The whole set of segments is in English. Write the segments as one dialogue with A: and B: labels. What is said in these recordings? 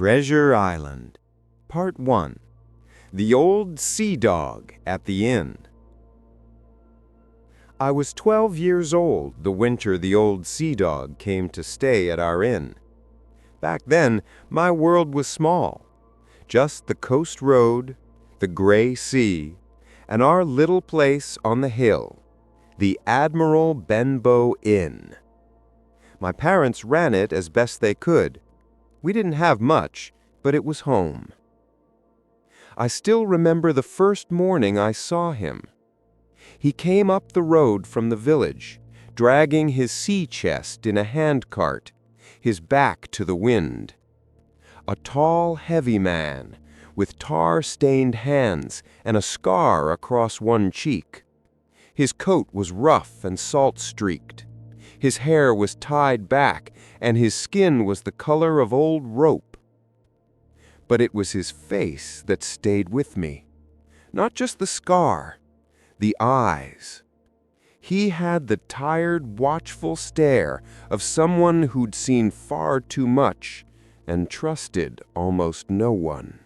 A: Treasure Island, Part 1. The Old Sea Dog at the Inn. I was 12 years old the winter the old sea dog came to stay at our inn. Back then, my world was small. Just the coast road, the gray sea, and our little place on the hill, the Admiral Benbow Inn. My parents ran it as best they could. We didn't have much, but it was home. I still remember the first morning I saw him. He came up the road from the village, dragging his sea chest in a handcart, his back to the wind. A tall, heavy man, with tar-stained hands and a scar across one cheek. His coat was rough and salt-streaked. His hair was tied back, and his skin was the color of old rope. But it was his face that stayed with me. Not just the scar, the eyes. He had the tired, watchful stare of someone who'd seen far too much and trusted almost no one.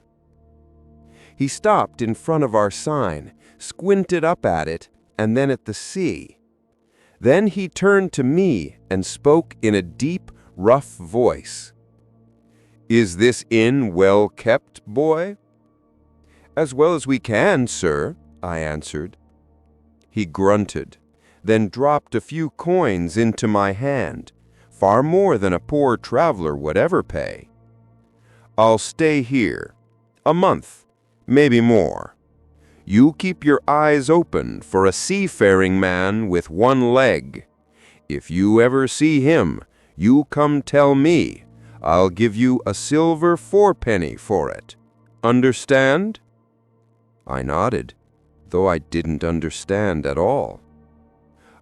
A: He stopped in front of our sign, squinted up at it, and then at the sea. Then he turned to me and spoke in a deep, rough voice. "Is this inn well kept, boy?" "As well as we can, sir," I answered. He grunted, then dropped a few coins into my hand, far more than a poor traveler would ever pay. "I'll stay here. A month, maybe more. You keep your eyes open for a seafaring man with one leg. If you ever see him, you come tell me. I'll give you a silver fourpenny for it. Understand?" I nodded, though I didn't understand at all.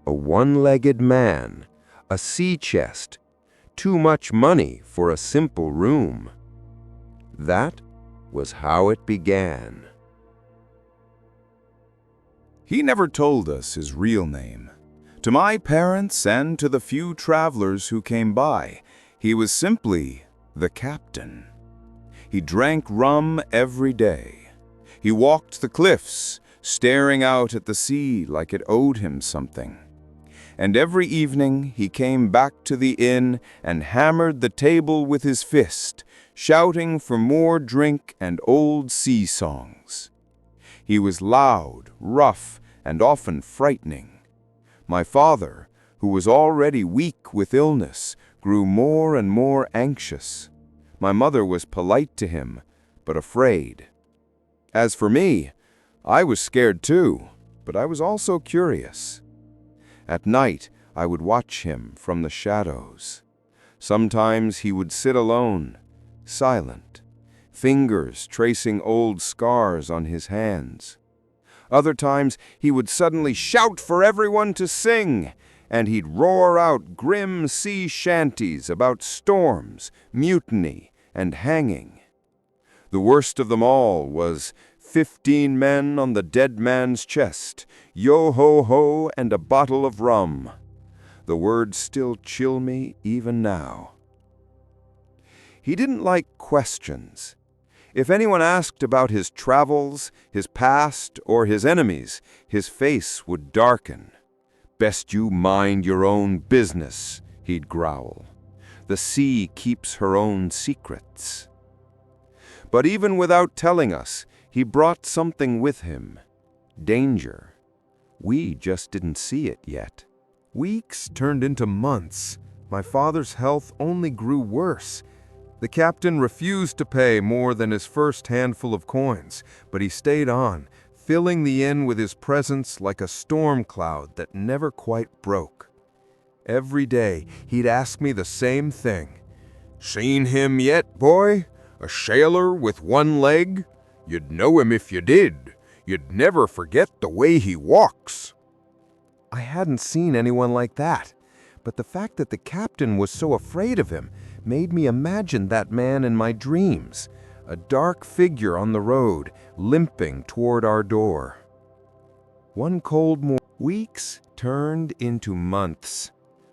A: A one-legged man, a sea chest, too much money for a simple room. That was how it began.
B: He never told us his real name. To my parents and to the few travelers who came by, he was simply the captain. He drank rum every day. He walked the cliffs, staring out at the sea like it owed him something. And every evening he came back to the inn and hammered the table with his fist, shouting for more drink and old sea songs. He was loud, rough, and often frightening. My father, who was already weak with illness, grew more and more anxious. My mother was polite to him, but afraid. As for me, I was scared too, but I was also curious. At night, I would watch him from the shadows. Sometimes he would sit alone, silent, fingers tracing old scars on his hands. Other times, he would suddenly shout for everyone to sing, and he'd roar out grim sea shanties about storms, mutiny, and hanging. The worst of them all was 15 men on the dead man's chest, yo-ho-ho, and a bottle of rum. The words still chill me even now. He didn't like questions. If anyone asked about his travels, his past, or his enemies, his face would darken. "Best you mind your own business," he'd growl. "The sea keeps her own secrets." But even without telling us, he brought something with him. Danger. We just didn't see it yet. Weeks turned into months. My father's health only grew worse. The captain refused to pay more than his first handful of coins, but he stayed on, filling the inn with his presence like a storm cloud that never quite broke. Every day, he'd ask me the same thing. "Seen him yet, boy? A sailor with one leg? You'd know him if you did. You'd never forget the way he walks." I hadn't seen anyone like that, but the fact that the captain was so afraid of him made me imagine that man in my dreams, a dark figure on the road, limping toward our door. One cold morning, weeks turned into months.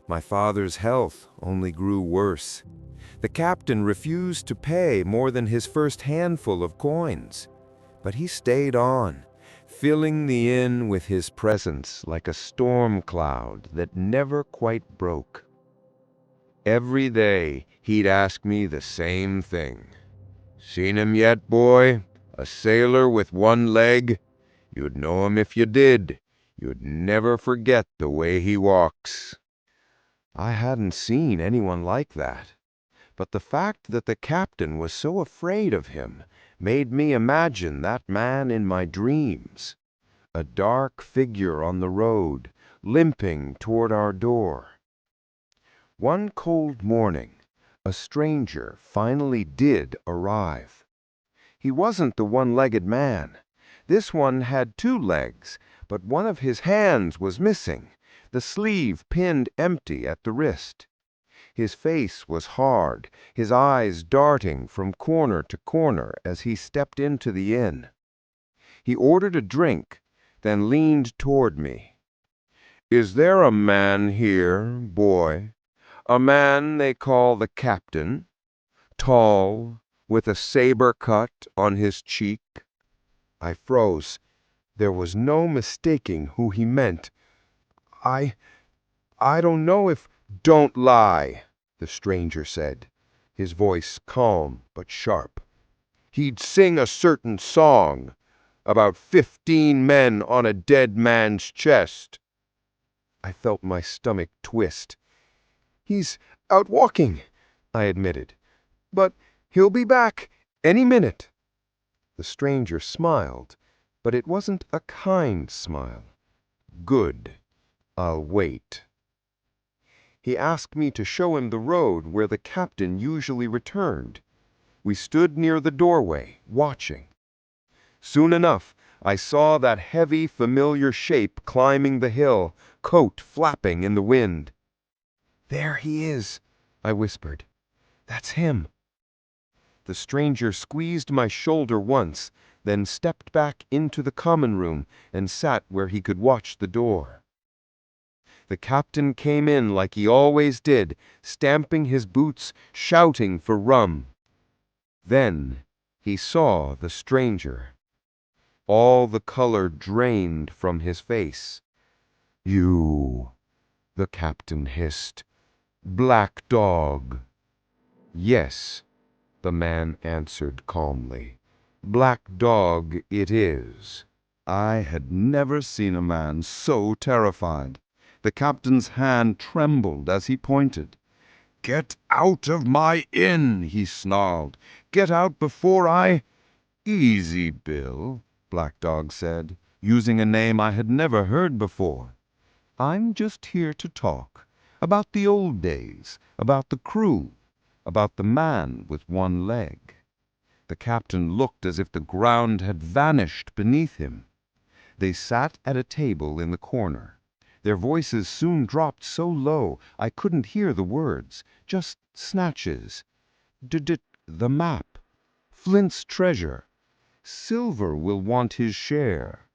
B: My father's health only grew worse.
A: The captain refused to pay more than his first handful of coins, but he stayed on, filling the inn with his presence like a storm cloud that never quite broke. Every day he'd ask me the same thing. "Seen him yet, boy? A sailor with one leg? You'd know him if you did. You'd never forget the way he walks." I hadn't seen anyone like that, but the fact that the captain was so afraid of him made me imagine that man in my dreams, a dark figure on the road, limping toward our door. One cold morning, a stranger finally did arrive. He wasn't the one-legged man. This one had two legs, but one of his hands was missing, the sleeve pinned empty at the wrist. His face was hard, his eyes darting from corner to corner as he stepped into the inn. He ordered a drink, then leaned toward me. "Is there a man here, boy? A man they call the captain? Tall, with a saber cut on his cheek?" I froze. There was no mistaking who he meant. I don't know if—" "Don't lie," the stranger said, his voice calm but sharp. "He'd sing a certain song about 15 men on a dead man's chest." I felt my stomach twist. "He's out walking," I admitted. "But he'll be back any minute." The stranger smiled, but it wasn't a kind smile. "Good. I'll wait." He asked me to show him the road where the captain usually returned. We stood near the doorway, watching. Soon enough, I saw that heavy, familiar shape climbing the hill, coat flapping in the wind. "There he is," I whispered. "That's him." The stranger squeezed my shoulder once, then stepped back into the common room and sat where he could watch the door. The captain came in like he always did, stamping his boots, shouting for rum. Then he saw the stranger. All the color drained from his face. "You," the captain hissed. "Black dog." "Yes," the man answered calmly. "Black dog it is." I had never seen a man so terrified. The captain's hand trembled as he pointed. "Get out of my inn," he snarled. "Get out before I—" "Easy, Bill," Black Dog said, using a name I had never heard before. "I'm just here to talk. About the old days, about the crew, about the man with one leg." The captain looked as if the ground had vanished beneath him. They sat at a table in the corner. Their voices soon dropped so low I couldn't hear the words, just snatches. "The map. Flint's treasure. Silver will want his share."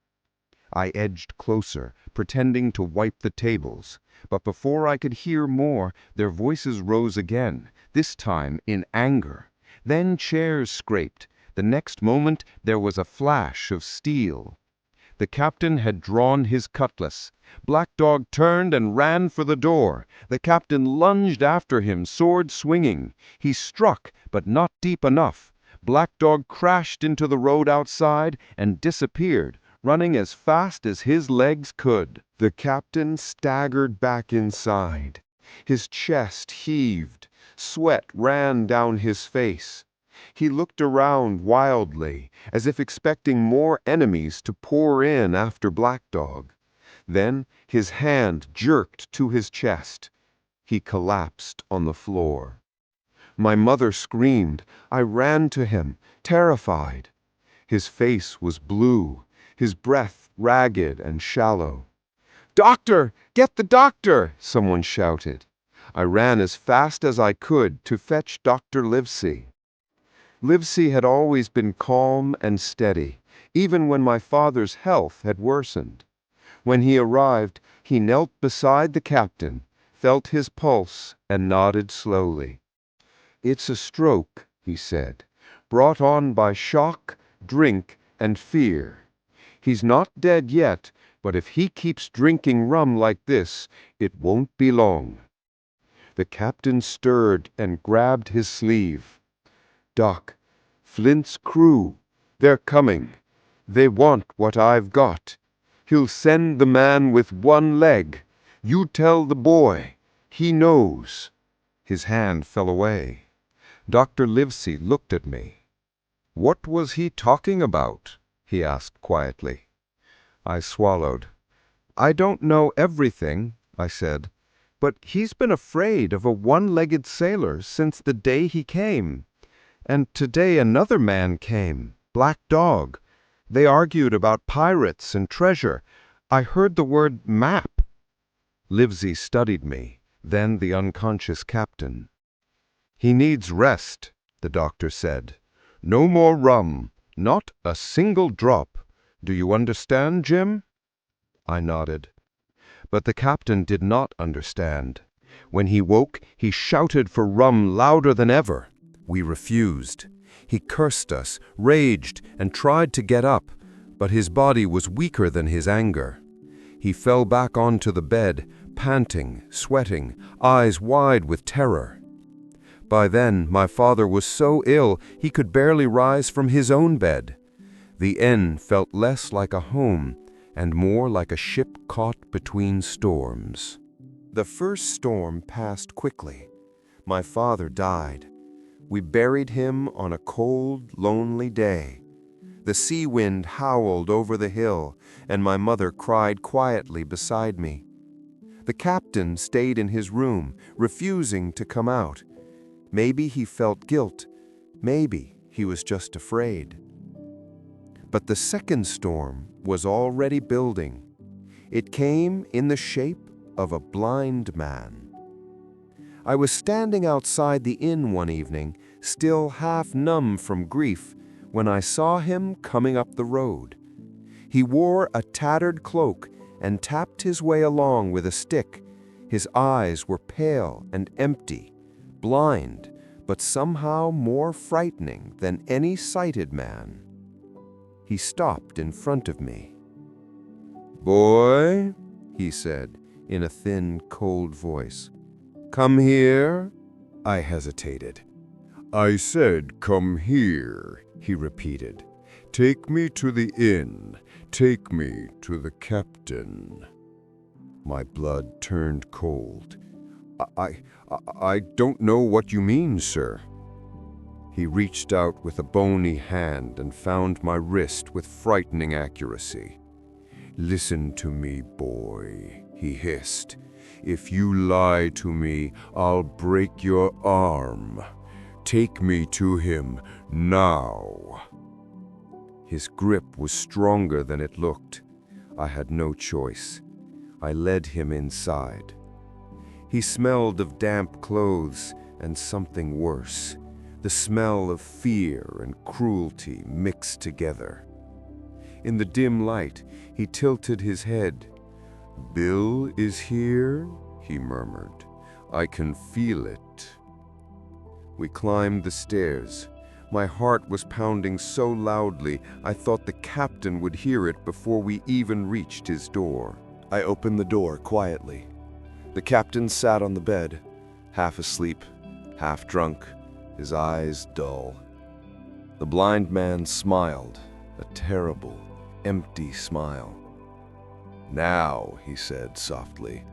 A: I edged closer, pretending to wipe the tables. But before I could hear more, their voices rose again, this time in anger. Then chairs scraped. The next moment there was a flash of steel. The captain had drawn his cutlass. Black Dog turned and ran for the door. The captain lunged after him, sword swinging. He struck, but not deep enough. Black Dog crashed into the road outside and disappeared, running as fast as his legs could. The captain staggered back inside. His chest heaved. Sweat ran down his face. He looked around wildly, as if expecting more enemies to pour in after Black Dog. Then his hand jerked to his chest. He collapsed on the floor. My mother screamed. I ran to him, terrified. His face was blue, his breath ragged and shallow. "Doctor! Get the doctor!" someone shouted. I ran as fast as I could to fetch Dr. Livesey. Livesey had always been calm and steady, even when my father's health had worsened. When he arrived, he knelt beside the captain, felt his pulse, and nodded slowly.
C: "It's a stroke," he said, "brought on by shock, drink, and fear. He's not dead yet, but if he keeps drinking rum like this, it won't be long." The captain stirred and grabbed his sleeve. "Doc, Flint's crew, they're coming. They want what I've got. He'll send the man with one leg. You tell the boy. He knows." His hand fell away. Dr. Livesey looked at me. "What was he talking about?" he asked quietly. I swallowed. "I don't know everything," I said, "but he's been afraid of a one-legged sailor since the day he came. And today another man came, Black Dog. They argued about pirates and treasure. I heard the word map." Livesey studied me, then the unconscious captain. "He needs rest," the doctor said. "No more rum, not a single drop. Do you understand, Jim?" I nodded. But the captain did not understand. When he woke, he shouted for rum louder than ever. We refused. He cursed us, raged, and tried to get up, but his body was weaker than his anger. He fell back onto the bed, panting, sweating, eyes wide with terror. By then, my father was so ill he could barely rise from his own bed. The inn felt less like a home and more like a ship caught between storms. The first storm passed quickly. My father died. We buried him on a cold, lonely day. The sea wind howled over the hill, and my mother cried quietly beside me. The captain stayed in his room, refusing to come out. Maybe he felt guilt. Maybe he was just afraid. But the second storm was already building. It came in the shape of a blind man. I was standing outside the inn one evening, still half numb from grief, when I saw him coming up the road. He wore a tattered cloak and tapped his way along with a stick. His eyes were pale and empty, blind, but somehow more frightening than any sighted man. He stopped in front of me. "Boy," he said in a thin, cold voice, "come here." I hesitated. "I said come here," he repeated. "Take me to the inn. Take me to the captain." My blood turned cold. I don't know what you mean, sir." He reached out with a bony hand and found my wrist with frightening accuracy. "Listen to me, boy," he hissed. "If you lie to me, I'll break your arm. Take me to him now." His grip was stronger than it looked. I had no choice. I led him inside. He smelled of damp clothes and something worse, the smell of fear and cruelty mixed together. In the dim light, he tilted his head. "Bill is here," he murmured. "I can feel it." We climbed the stairs. My heart was pounding so loudly I thought the captain would hear it before we even reached his door. I opened the door quietly. The captain sat on the bed, half asleep, half drunk, his eyes dull. The blind man smiled, a terrible, empty smile. "Now," he said softly,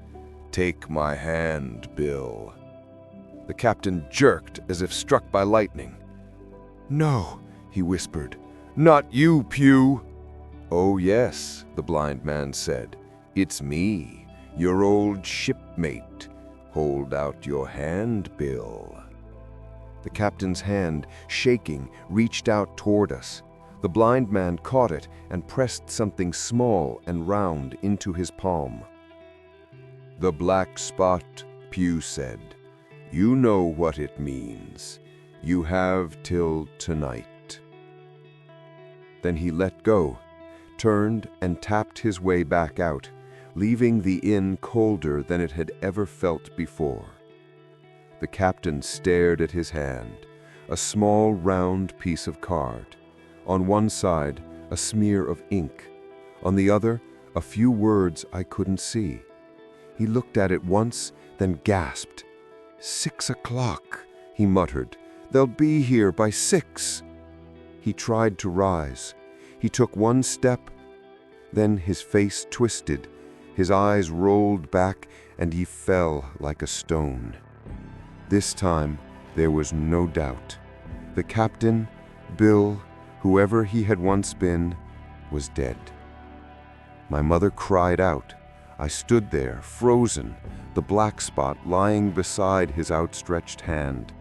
C: "take my hand, Bill." The captain jerked as if struck by lightning. "No," he whispered, "not you, Pew." "Oh yes," the blind man said, "it's me, your old shipmate. Hold out your hand, Bill." The captain's hand, shaking, reached out toward us. The blind man caught it and pressed something small and round into his palm. "The black spot," Pew said. "You know what it means. You have till tonight." Then he let go, turned and tapped his way back out, leaving the inn colder than it had ever felt before.
A: The captain stared at his hand, a small round piece of card. On one side, a smear of ink. On the other, a few words I couldn't see. He looked at it once, then gasped. 6 o'clock, he muttered. They'll be here by 6. He tried to rise. He took one step, then his face twisted, his eyes rolled back, and he fell like a stone. This time, there was no doubt. The captain, Bill, whoever he had once been, was dead. My mother cried out. I stood there, frozen, the black spot lying beside his outstretched hand.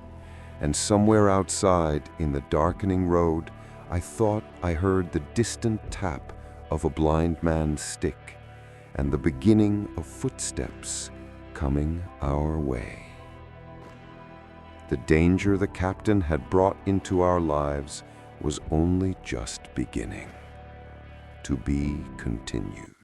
A: And somewhere outside, in the darkening road, I thought I heard the distant tap of a blind man's stick and the beginning of footsteps coming our way. The danger the captain had brought into our lives was only just beginning. To be continued.